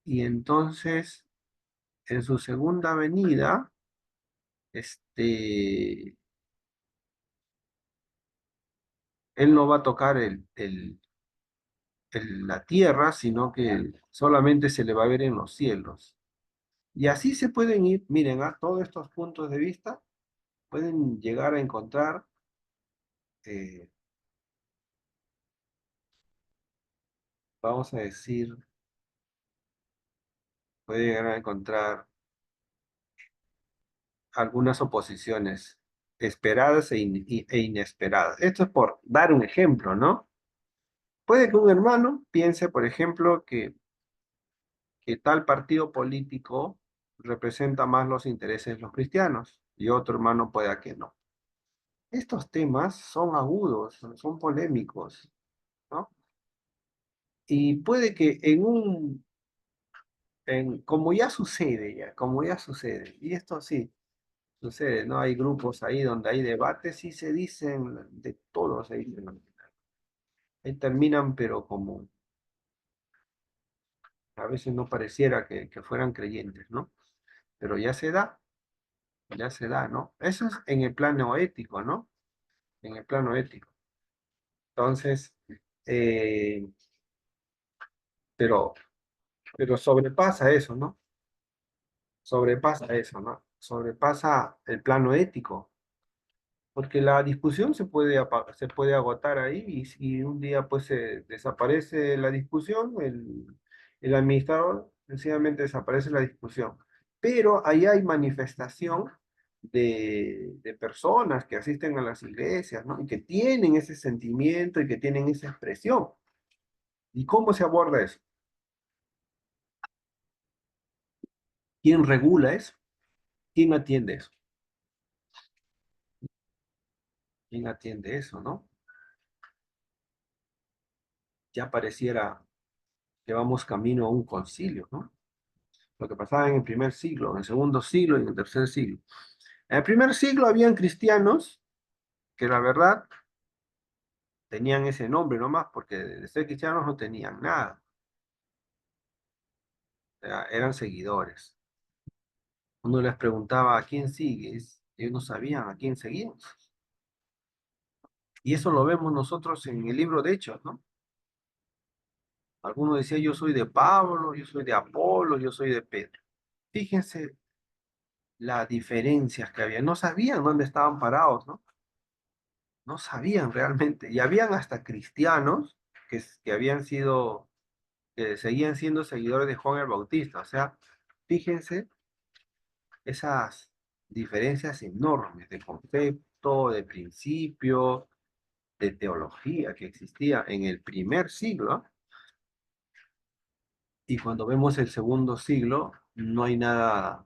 y entonces en su segunda venida, él no va a tocar la tierra, sino que solamente se le va a ver en los cielos. Y así se pueden ir, miren, a todos estos puntos de vista, pueden llegar a encontrar, eh, vamos a decir, pueden llegar a encontrar algunas oposiciones esperadas e inesperadas. Esto es por dar un ejemplo, ¿no? Puede que un hermano piense, por ejemplo, que tal partido político representa más los intereses de los cristianos y otro hermano pueda que no. Estos temas son agudos, son polémicos, ¿no? Y puede que como ya sucede, como ya sucede, y esto sí sucede, ¿no? Hay grupos ahí donde hay debates y se dicen, de todo se dicen, ¿no? Ahí terminan, pero como a veces no pareciera que fueran creyentes, ¿no? Pero ya se da, ¿no? Eso es en el plano ético, ¿no? En el plano ético. Entonces, eh, pero, pero sobrepasa eso, ¿no? Sobrepasa eso, ¿no? Sobrepasa el plano ético, porque la discusión se puede agotar ahí y si un día pues se desaparece la discusión, el administrador sencillamente desaparece la discusión. Pero ahí hay manifestación de personas que asisten a las iglesias, ¿no? Y que tienen ese sentimiento y que tienen esa expresión. ¿Y cómo se aborda eso? ¿Quién regula eso? ¿Quién atiende eso? ¿Quién atiende eso, no? Ya pareciera que vamos camino a un concilio, ¿no? Lo que pasaba en el primer siglo, en el segundo siglo y en el tercer siglo. En el primer siglo habían cristianos que la verdad tenían ese nombre nomás, porque de ser cristianos no tenían nada. O sea, eran seguidores. Uno les preguntaba a quién sigues, ellos no sabían a quién seguimos. Y eso lo vemos nosotros en el libro de Hechos, ¿no? Algunos decían, yo soy de Pablo, yo soy de Apolo, yo soy de Pedro. Fíjense las diferencias que había. No sabían dónde estaban parados, ¿no? No sabían realmente. Y habían hasta cristianos que habían sido, que seguían siendo seguidores de Juan el Bautista. O sea, fíjense esas diferencias enormes de concepto, de principio, de teología que existía en el primer siglo. Y cuando vemos el segundo siglo, no hay nada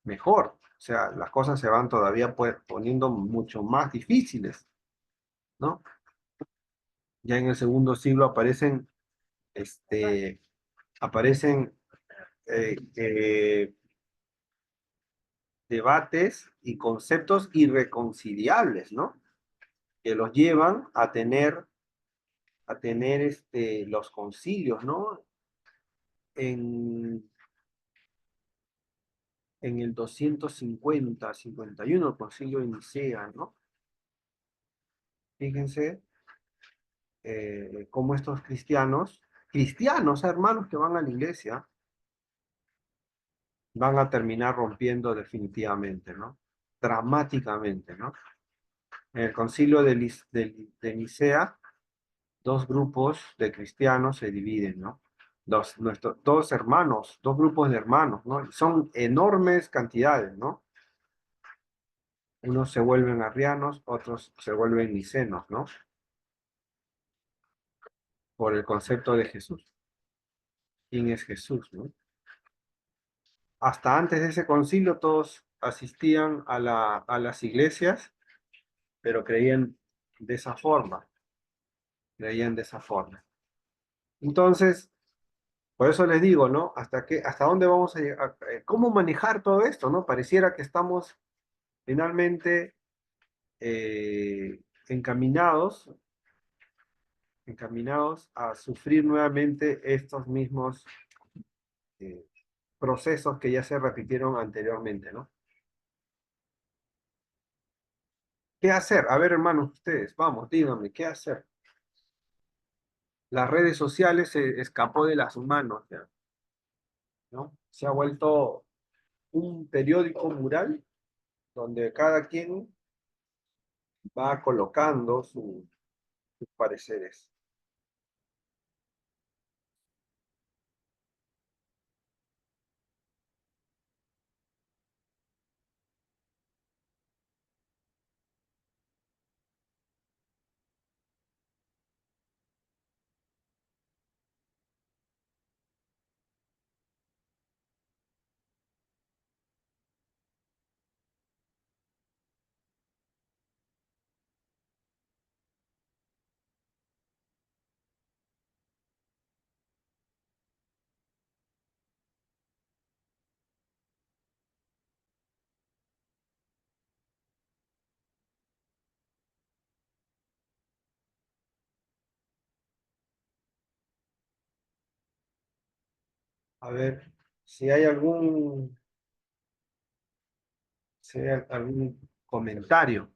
mejor. O sea, las cosas se van todavía pues, poniendo mucho más difíciles, ¿no? Ya en el segundo siglo este, aparecen debates y conceptos irreconciliables, ¿no? Que los llevan a tener los concilios, ¿no? En, en el 250, 51 el concilio de Nicea, ¿no? Fíjense cómo estos cristianos, hermanos que van a la iglesia, van a terminar rompiendo definitivamente, ¿no? Dramáticamente, ¿no? En el concilio de Nicea, dos grupos de cristianos se dividen, ¿no? Dos hermanos, dos grupos de hermanos, ¿no? Son enormes cantidades, ¿no? Unos se vuelven arrianos, otros se vuelven nicenos, ¿no? Por el concepto de Jesús. ¿Quién es Jesús, no? Hasta antes de ese concilio todos asistían a las iglesias, pero de esa forma, creían de esa forma. Entonces, por eso les digo, ¿no? ¿Hasta dónde vamos a llegar? ¿Cómo manejar todo esto, no? Pareciera que estamos finalmente encaminados, encaminados a sufrir nuevamente estos mismos eh, procesos que ya se repitieron anteriormente, ¿no? ¿Qué hacer? A ver, hermanos, ustedes, vamos, díganme, ¿qué hacer? Las redes sociales se escapó de las manos, ya, ¿no? Se ha vuelto un periódico mural donde cada quien va colocando sus pareceres. A ver, si hay algún comentario.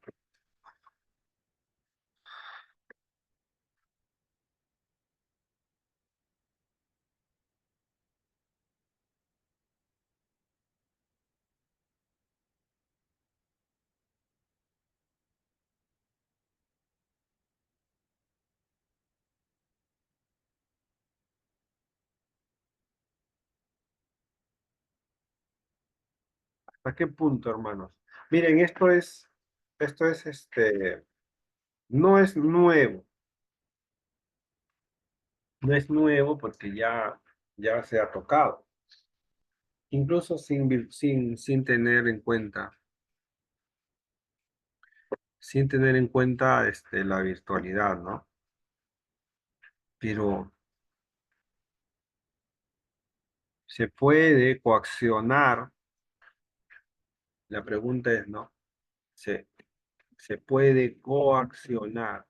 ¿Hasta qué punto, hermanos? Miren, no es nuevo, no es nuevo porque ya se ha tocado, incluso sin tener en cuenta, la virtualidad, ¿no? Pero se puede coaccionar, la pregunta es, ¿no? Se, se puede coaccionar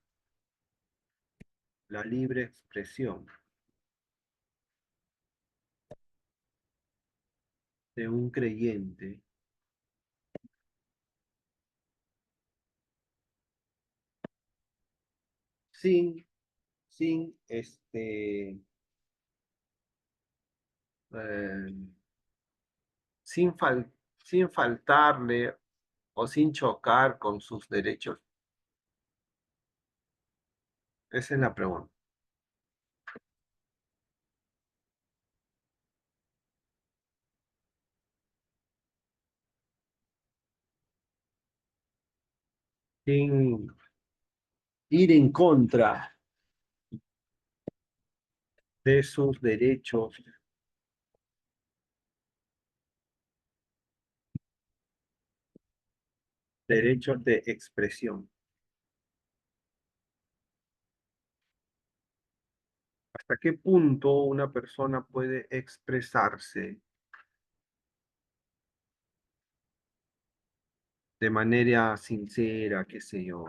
la libre expresión de un creyente sin, sin eh, sin, fal- sin faltarle o sin chocar con sus derechos? Esa es la pregunta. Sin ir en contra de sus derechos de expresión. ¿Hasta qué punto una persona puede expresarse de manera sincera, qué sé yo,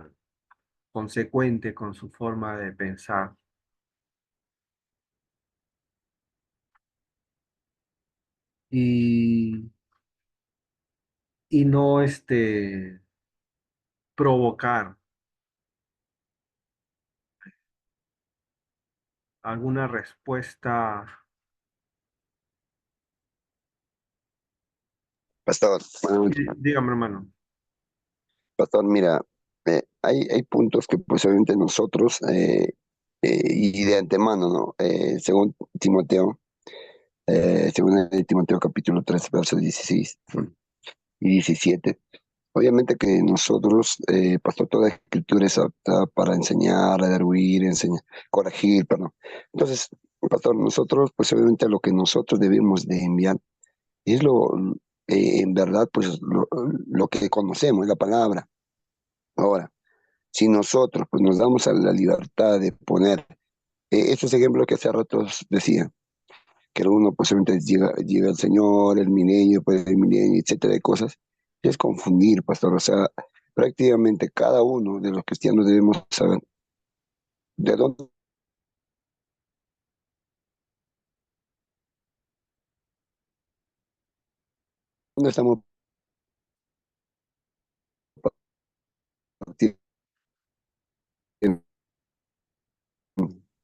consecuente con su forma de pensar y, y no provocar alguna respuesta? Pastor, buenas noches. Dígame, hermano. Pastor, mira, hay puntos que pues obviamente nosotros, y de antemano, ¿no? Según Timoteo, según Timoteo capítulo 3 versos 16 y 17, obviamente que nosotros, pastor, toda escritura es apta para enseñar, redarguir, enseñar, corregir, perdón. Entonces, pastor, nosotros, pues obviamente lo que nosotros debemos de enviar es en verdad, pues lo que conocemos, la palabra. Ahora, si nosotros pues, nos damos a la libertad de poner esos ejemplos que hace rato decía, que uno pues obviamente llega el Señor, el milenio, pues el milenio, etcétera, de cosas, es confundir, pastor. O sea, prácticamente cada uno de los cristianos debemos saber de dónde no estamos partiendo en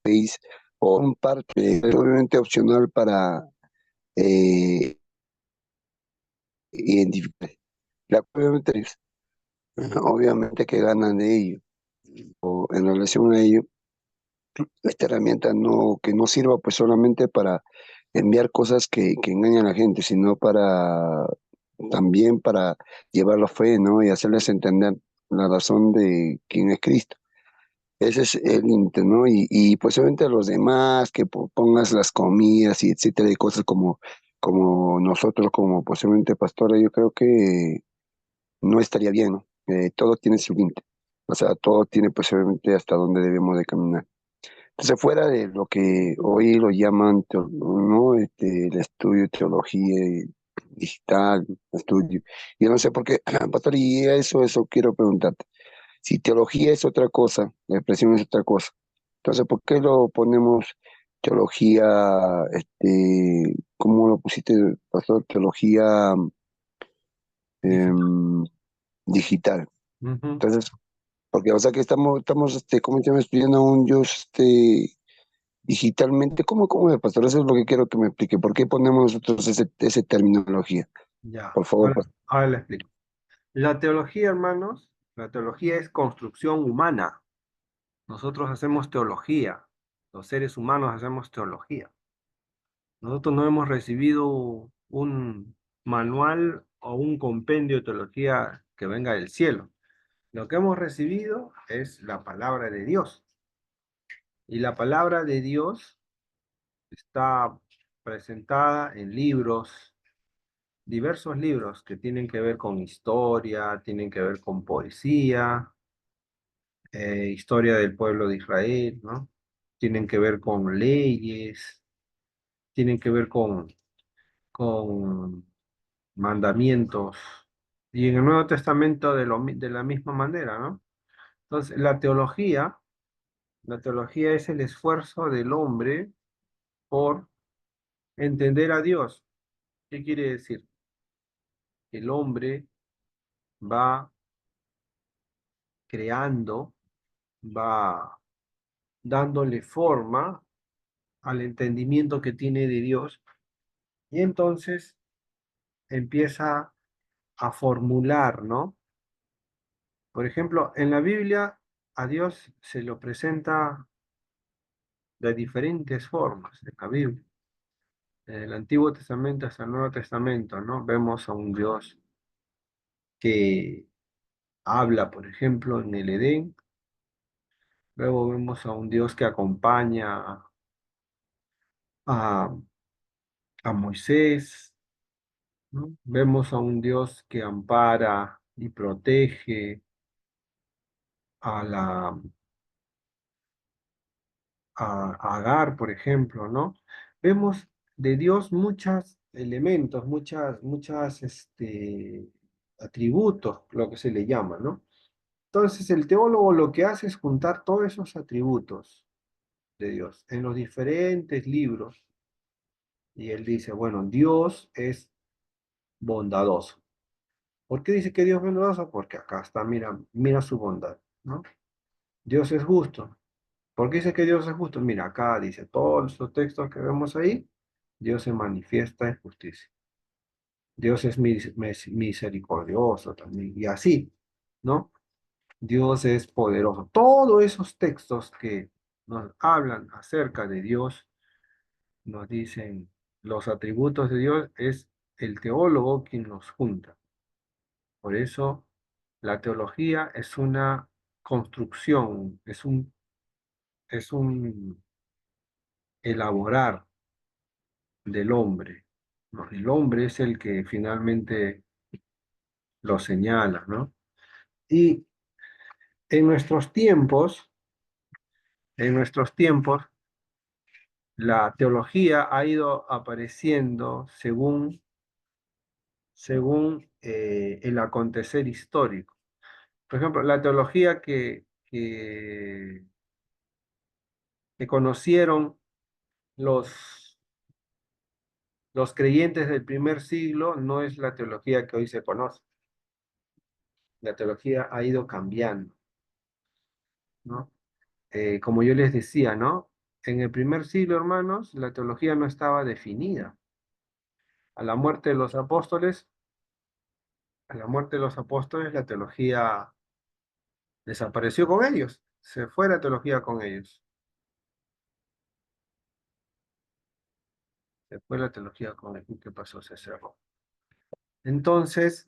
país o un parte, obviamente opcional para eh, identificar. Obviamente, obviamente que ganan de ello, o en relación a ello, esta herramienta no, que no sirva pues solamente para enviar cosas que engañan a la gente, sino para también para llevar la fe, ¿no? Y hacerles entender la razón de quién es Cristo. Ese es el límite, ¿no? Y pues obviamente a los demás, que pongas las comidas y etcétera, y cosas como nosotros, como posiblemente pastores, yo creo que no estaría bien, ¿no? Todo tiene su límite. O sea, todo tiene pues obviamente hasta dónde debemos de caminar. Entonces, fuera de lo que hoy lo llaman, ¿no? El estudio de teología digital, estudio. Yo no sé por qué, pastor, y eso quiero preguntarte. Si teología es otra cosa, la expresión es otra cosa, entonces, ¿por qué lo ponemos teología, cómo lo pusiste, pastor? Teología Digital. em, digital. Ujú. Entonces, porque, o sea, que estamos ¿cómo se llama? Estudiando un Dios, digitalmente. ¿Cómo es, pastor? Eso es lo que quiero que me explique. ¿Por qué ponemos nosotros ese terminología? Ya, Por favor, ahora, pastor. ahora le explico. La teología, hermanos, la teología es construcción humana. Nosotros hacemos teología. Los seres humanos hacemos teología. Nosotros no hemos recibido un manual o un compendio de teología que venga del cielo. Lo que hemos recibido es la palabra de Dios. Y la palabra de Dios está presentada en libros, diversos libros que tienen que ver con historia, tienen que ver con poesía, historia del pueblo de Israel, ¿no? Tienen que ver con leyes, tienen que ver con mandamientos. Y en el Nuevo Testamento de la misma manera, ¿no? Entonces, la teología es el esfuerzo del hombre por entender a Dios. ¿Qué quiere decir? El hombre va creando, va dándole forma al entendimiento que tiene de Dios y entonces empieza a formular, ¿no? Por ejemplo, en la Biblia a Dios se lo presenta de diferentes formas en la Biblia. En el Antiguo Testamento hasta el Nuevo Testamento, ¿no? Vemos a un Dios que habla, por ejemplo, en el Edén. Luego vemos a un Dios que acompaña a, a Moisés, ¿no? Vemos a un Dios que ampara y protege a a Agar, por ejemplo, ¿no? Vemos de Dios muchos elementos, muchas, atributos, lo que se le llama, ¿no? Entonces el teólogo lo que hace es juntar todos esos atributos de Dios en los diferentes libros y él dice, bueno, Dios es bondadoso. ¿Por qué dice que Dios es bondadoso? Porque acá está, mira su bondad, ¿no? Dios es justo. ¿Por qué dice que Dios es justo? Mira, acá dice todos los textos que vemos ahí, Dios se manifiesta en justicia. Dios es misericordioso también, y así, ¿no? Dios es poderoso. Todos esos textos que nos hablan acerca de Dios, nos dicen los atributos de Dios, es el teólogo quien los junta. Por eso la teología es una construcción, es un elaborar del hombre, ¿no? El hombre es el que finalmente lo señala, ¿no? Y en nuestros tiempos, en nuestros tiempos, la teología ha ido apareciendo según el acontecer histórico. Por ejemplo, la teología que conocieron los, los creyentes del primer siglo no es la teología que hoy se conoce. La teología ha ido cambiando, ¿no? Como yo les decía, ¿no? En el primer siglo, hermanos, la teología no estaba definida. A la muerte de los apóstoles, a la muerte de los apóstoles, la teología desapareció con ellos. Se fue la teología con ellos. Se fue la teología con ellos. ¿Qué pasó? Se cerró. Entonces,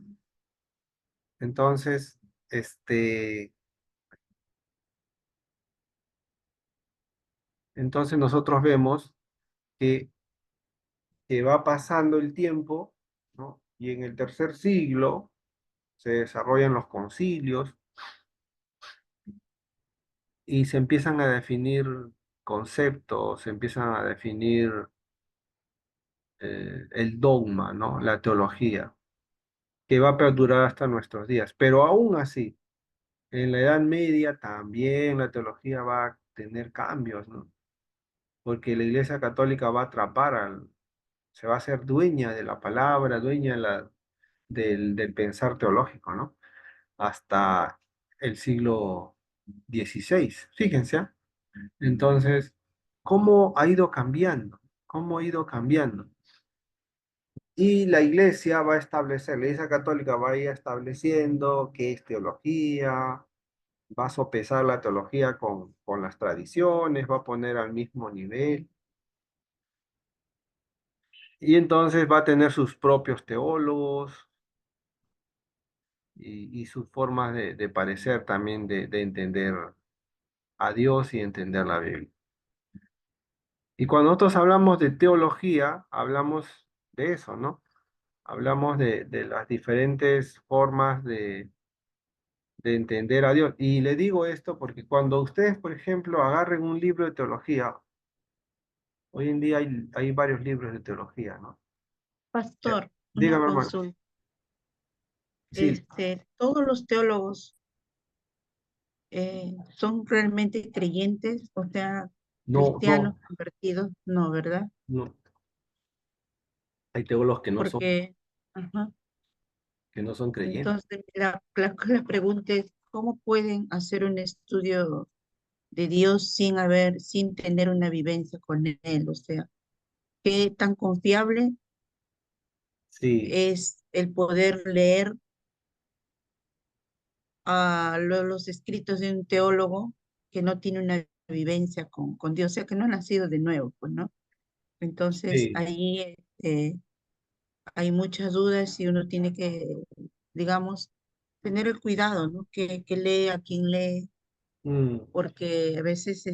entonces, este, entonces nosotros vemos que, que va pasando el tiempo, ¿no? Y en el tercer siglo se desarrollan los concilios y se empiezan a definir conceptos, se empiezan a definir el dogma, ¿no? La teología, que va a perdurar hasta nuestros días. Pero aún así, en la Edad Media también la teología va a tener cambios, ¿no? Porque la Iglesia Católica va a atrapar se va a hacer dueña de la palabra, dueña del pensar teológico, ¿no? Hasta el siglo XVI, fíjense, ¿ah? Entonces, ¿cómo ha ido cambiando? ¿Cómo ha ido cambiando? Y la iglesia va a establecer, la iglesia católica va a ir estableciendo qué es teología, va a sopesar la teología con las tradiciones, va a poner al mismo nivel. Y entonces va a tener sus propios teólogos y sus formas de parecer también de entender a Dios y entender la Biblia. Y cuando nosotros hablamos de teología, hablamos de eso, ¿no? Hablamos de las diferentes formas de entender a Dios. Y le digo esto porque cuando ustedes, por ejemplo, agarren un libro de teología, hoy en día hay varios libros de teología, ¿no? Pastor, una Dígame, hermano. consulta. Sí, Todos los teólogos son realmente creyentes, o sea, no, cristianos no, convertidos, no, ¿verdad? no. Hay teólogos Porque, ajá, que no son creyentes. entonces la pregunta es, ¿cómo pueden hacer un estudio de Dios sin tener una vivencia con Él? O sea, ¿qué tan confiable Sí, es el poder leer los escritos de un teólogo que no tiene una vivencia con Dios, o sea, que no ha nacido de nuevo, pues, ¿no? Entonces, sí. ahí hay muchas dudas y uno tiene que, digamos, tener el cuidado, ¿no? Que lee, a quién lee, Mm, porque a veces,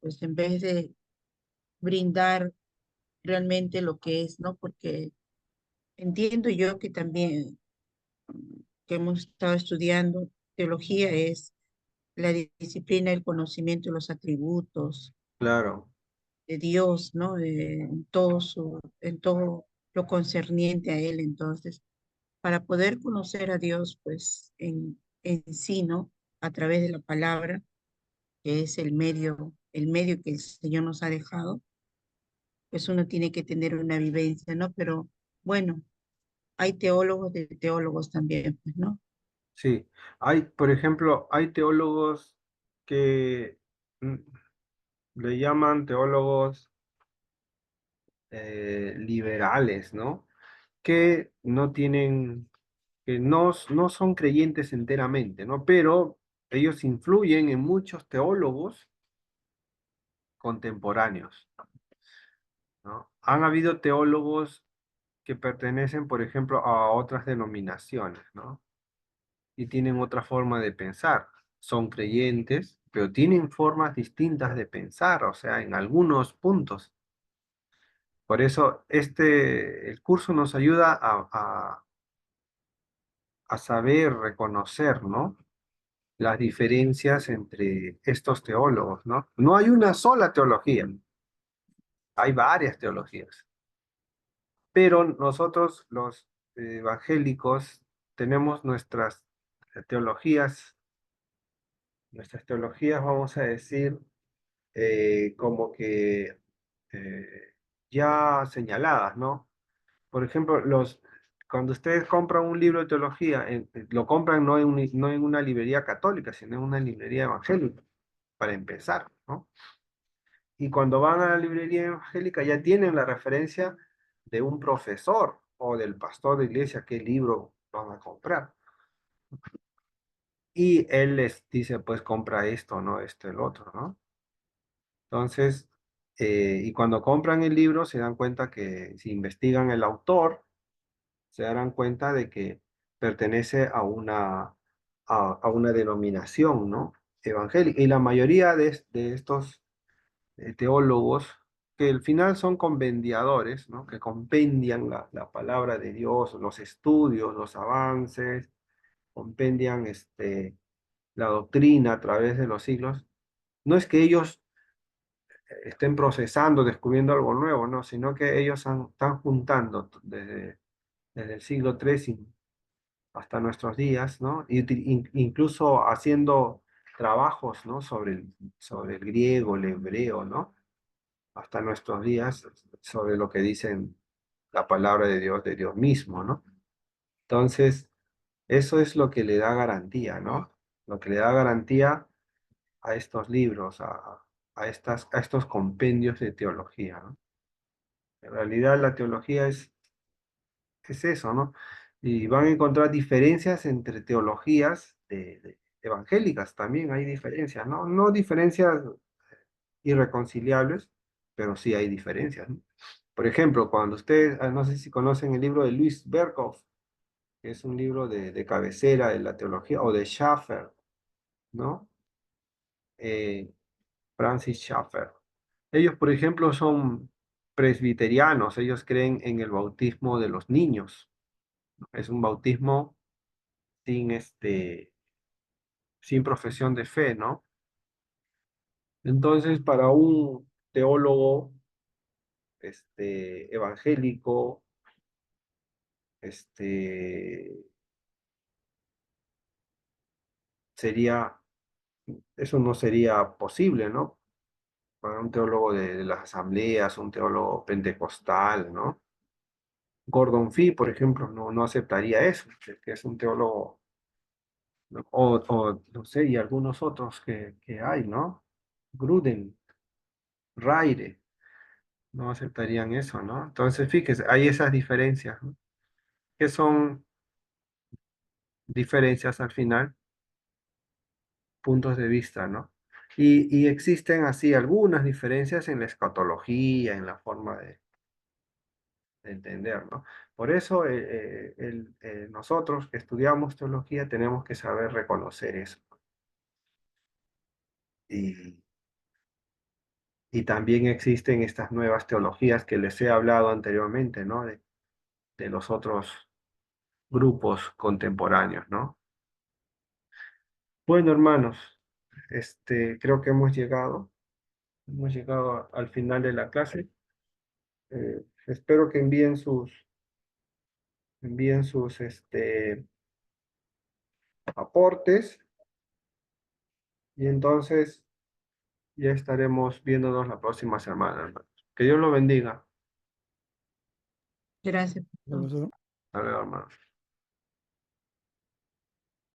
pues en vez de brindar realmente lo que es, ¿no? Porque entiendo yo que también, que hemos estado estudiando teología, es la disciplina, el conocimiento de los atributos claro, de Dios, ¿no? En todo lo concerniente a Él. Entonces, para poder conocer a Dios, pues, en sí, ¿no? A través de la palabra, que es el medio que el Señor nos ha dejado, pues uno tiene que tener una vivencia, ¿no? Pero bueno, hay teólogos de teólogos también, pues, ¿no? sí. Hay, por ejemplo, hay teólogos que le llaman teólogos liberales, ¿no? Que no tienen, que no son creyentes enteramente, ¿no? Pero ellos influyen en muchos teólogos contemporáneos, ¿no? Han habido teólogos que pertenecen, por ejemplo, a otras denominaciones, ¿no? Y tienen otra forma de pensar. Son creyentes, pero tienen formas distintas de pensar, o sea, en algunos puntos. Por eso el curso nos ayuda a saber reconocer, ¿no? Las diferencias entre estos teólogos, ¿no? No hay una sola teología, hay varias teologías. Pero nosotros, los evangélicos, tenemos teologías, nuestras teologías, vamos a decir, como que eh, ya señaladas, ¿no? Por ejemplo, cuando ustedes compran un libro de teología, lo compran no en una librería católica, sino en una librería evangélica, para empezar, ¿no? Y cuando van a la librería evangélica ya tienen la referencia de un profesor o del pastor de iglesia qué libro van a comprar. Y él les dice, pues compra esto, ¿no? Esto, el otro, ¿no? Entonces, y cuando compran el libro se dan cuenta que si investigan el autor, se darán cuenta de que pertenece a una denominación, ¿no? Evangélica. Y la mayoría de estos teólogos, que al final son compendiadores, ¿no? Que compendian la palabra de Dios, los estudios, los avances, compendian la doctrina a través de los siglos. No es que ellos estén procesando, descubriendo algo nuevo, no, sino que ellos están juntando desde el siglo III hasta nuestros días, ¿no? Y incluso haciendo trabajos, ¿no? Sobre el griego, el hebreo, ¿no? Hasta nuestros días, sobre lo que dicen la palabra de Dios mismo, ¿no? Entonces, eso es lo que le da garantía, ¿no? Lo que le da garantía a estos libros, a estos compendios de teología, ¿no? En realidad la teología es eso, ¿no? Y van a encontrar diferencias entre teologías evangélicas, también hay diferencias, ¿no? No diferencias irreconciliables, pero sí hay diferencias, ¿no? Por ejemplo, cuando ustedes, no sé si conocen el libro de Luis Berkhoff, que es un libro de cabecera de la teología, o de Schaffer, ¿no? Eh, Francis Schaeffer. Ellos, por ejemplo, son presbiterianos, ellos creen en el bautismo de los niños. Es un bautismo sin, sin profesión de fe, ¿no? Entonces, para un teólogo evangélico, este, sería, eso no sería posible, ¿no? Para un teólogo de las asambleas, un teólogo pentecostal, ¿no? Gordon Fee, por ejemplo, no aceptaría eso, que es un teólogo, ¿no? O no sé, y algunos otros que hay, ¿no? Gruden, Raire, no aceptarían eso, ¿no? Entonces, fíjese, hay esas diferencias, ¿no? Que son diferencias al final, puntos de vista, ¿no? Y existen así algunas diferencias en la escatología, en la forma de entender, ¿no? Por eso nosotros que estudiamos teología tenemos que saber reconocer eso. Y, y también existen estas nuevas teologías que les he hablado anteriormente, ¿no? De los otros grupos contemporáneos, ¿no? Bueno, hermanos, creo que hemos llegado al final de la clase. Espero que envíen sus aportes y entonces ya estaremos viéndonos la próxima semana, hermanos. Que Dios lo bendiga. Gracias. Profesor. Hasta luego, hermanos.